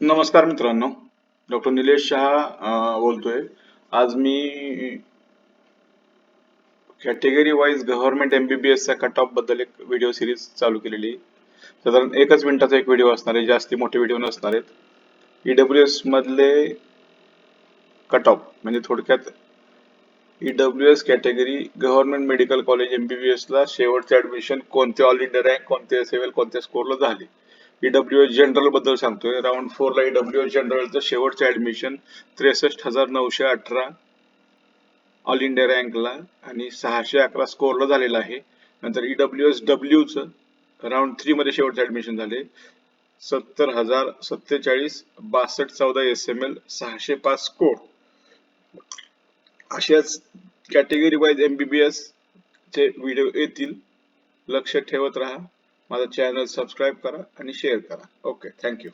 नमस्कार मित्रांनो, डॉक्टर निलेश शहा बोलतोय. आज मी कॅटेगरी वाईज गव्हर्नमेंट MBBS च्या कट ऑफ बद्दल एक व्हिडिओ सिरीज चालू केलेली आहे. साधारण 1च मिनिटाचा एक व्हिडिओ असणार आहे, जास्ती मोठे व्हिडिओ नसणार आहेत. EWS मधले कट ऑफ म्हणजे थोडक्यात EWS category government medical college MBBS ला शेवटचे ऍडमिशन कोणते ऑल इंडिया रँक, कोणते SFL, कोणत्या स्कोरला झाले. EWS जनरल बद्दल सांगतोय. राऊंड 4 ला EWS जनरलचं शेवटचं ऍडमिशन 63,918 ऑल इंडिया रँकला आणि 611 स्कोरला झालेला आहे. नंतर EWS W चं राऊंड 3 मध्ये शेवटचे ऍडमिशन झाले 70,047 6214 SML 605 स्कोर. अशाच कॅटेगरी वाईज MBBS चे व्हिडिओ येतील. लक्ष ठेवत राहा. माझा चॅनल सबस्क्राईब करा आणि शेअर करा. Okay, thank you.